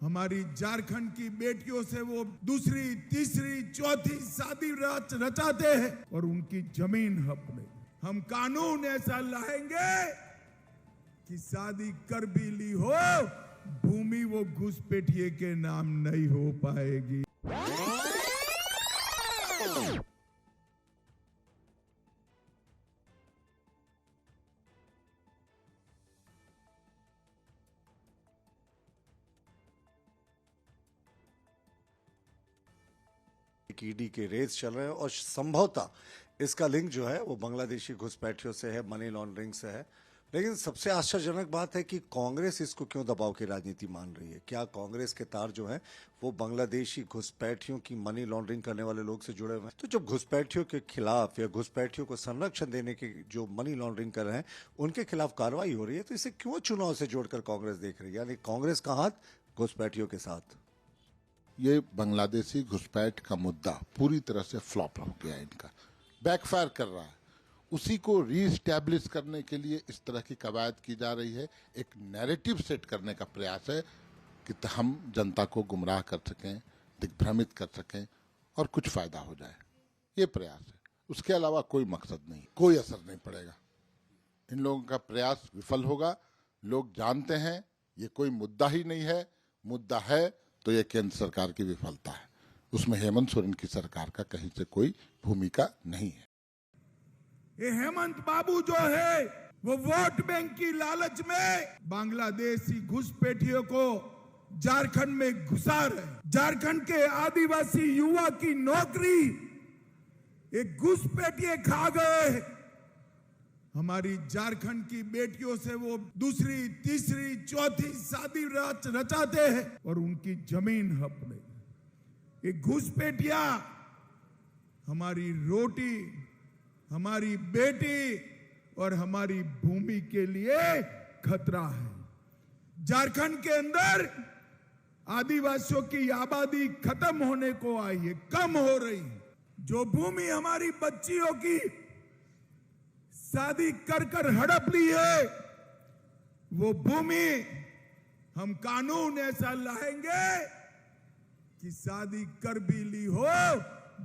हमारी झारखंड की बेटियों से वो दूसरी, तीसरी, चौथी शादी रचाते हैं और उनकी जमीन हड़प ले। हम कानून ऐसा लाएंगे कि शादी कर भी ली हो, भूमि वो घुसपैठिए के नाम नहीं हो पाएगी। ईडी के रेस चल रहे हैं और संभवतः इसका लिंक जो है वो बांग्लादेशी घुसपैठियों से है, मनी लॉन्ड्रिंग से है। लेकिन सबसे आश्चर्यजनक बात है कि कांग्रेस इसको क्यों दबाव की राजनीति मान रही है। क्या कांग्रेस के तार जो हैं वो बांग्लादेशी घुसपैठियों की मनी लॉन्ड्रिंग करने वाले लोग से जुड़े हुए हैं? तो जब घुसपैठियों के खिलाफ या घुसपैठियों को संरक्षण देने की जो मनी लॉन्ड्रिंग कर रहे हैं उनके खिलाफ कार्रवाई हो रही है, तो इसे क्यों चुनाव से जोड़कर कांग्रेस देख रही है? यानी कांग्रेस का हाथ घुसपैठियों के साथ। ये बांग्लादेशी घुसपैठ का मुद्दा पूरी तरह से फ्लॉप हो गया, इनका बैकफायर कर रहा है। उसी को रीस्टैब्लिश करने के लिए इस तरह की कवायद की जा रही है। एक नैरेटिव सेट करने का प्रयास है कि हम जनता को गुमराह कर सकें, दिग्भ्रमित कर सकें और कुछ फायदा हो जाए, ये प्रयास है। उसके अलावा कोई मकसद नहीं, कोई असर नहीं पड़ेगा। इन लोगों का प्रयास विफल होगा। लोग जानते हैं ये कोई मुद्दा ही नहीं है। मुद्दा है तो ये केंद्र सरकार की विफलता है। उसमें हेमंत सोरेन की सरकार का कहीं से कोई भूमिका नहीं है। ये हेमंत बाबू जो है वो वोट बैंक की लालच में बांग्लादेशी घुसपैठियों को झारखंड में घुसा रहे। झारखंड के आदिवासी युवा की नौकरी एक घुसपैठिए खा गए। हमारी झारखंड की बेटियों से वो दूसरी, तीसरी, चौथी शादी रचाते हैं और उनकी जमीन हड़प ले। ये घुसपैठिया हमारी रोटी, हमारी बेटी और हमारी भूमि के लिए खतरा है। झारखंड के अंदर आदिवासियों की आबादी खत्म होने को आई है, कम हो रही। जो भूमि हमारी बच्चियों की शादी कर हड़प ली है, वो भूमि हम कानून ऐसा लाएंगे कि शादी कर भी ली हो,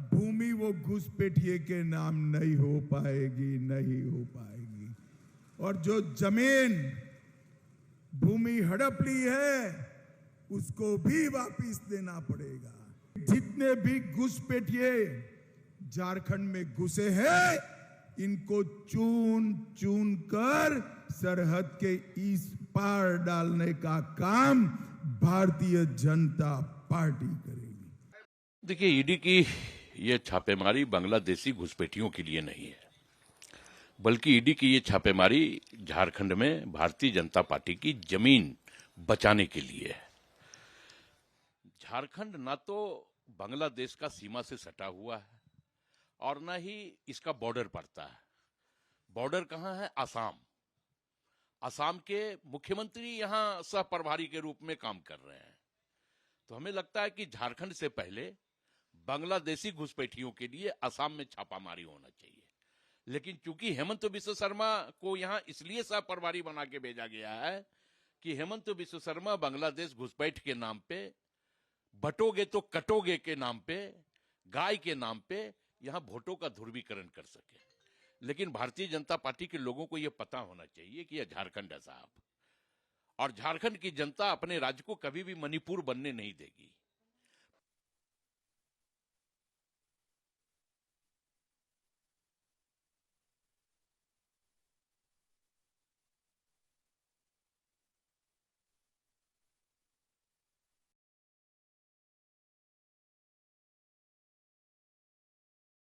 भूमि वो घुसपैठिए के नाम नहीं हो पाएगी, नहीं हो पाएगी। और जो जमीन भूमि हड़प ली है उसको भी वापस देना पड़ेगा। जितने भी घुसपैठिए झारखंड में घुसे हैं, इनको चुन चुन कर सरहद के इस पार डालने का काम भारतीय जनता पार्टी करेगी। देखिए, ईडी की ये छापेमारी बांग्लादेशी घुसपैठियों के लिए नहीं है, बल्कि ईडी की ये छापेमारी झारखंड में भारतीय जनता पार्टी की जमीन बचाने के लिए है। झारखंड ना तो बांग्लादेश का सीमा से सटा हुआ है और न ही इसका बॉर्डर पड़ता है। बॉर्डर कहाँ है? आसाम। आसाम के मुख्यमंत्री यहाँ सह प्रभारी के रूप में काम कर रहे हैं। तो हमें लगता है कि झारखंड से पहले बांग्लादेशी घुसपैठियों के लिए आसाम में छापामारी होना चाहिए। लेकिन चूंकि हेमंत बिस्व शर्मा को यहाँ इसलिए सह प्रभारी बना के भेजा गया है कि हेमंत बिस्व शर्मा बांग्लादेश घुसपैठ के नाम पे, बटोगे तो कटोगे के नाम पे, गाय के नाम पे यहां वोटों का ध्रुवीकरण कर सके। लेकिन भारतीय जनता पार्टी के लोगों को यह पता होना चाहिए कि यह झारखंड है साहब, और झारखंड की जनता अपने राज्य को कभी भी मणिपुर बनने नहीं देगी।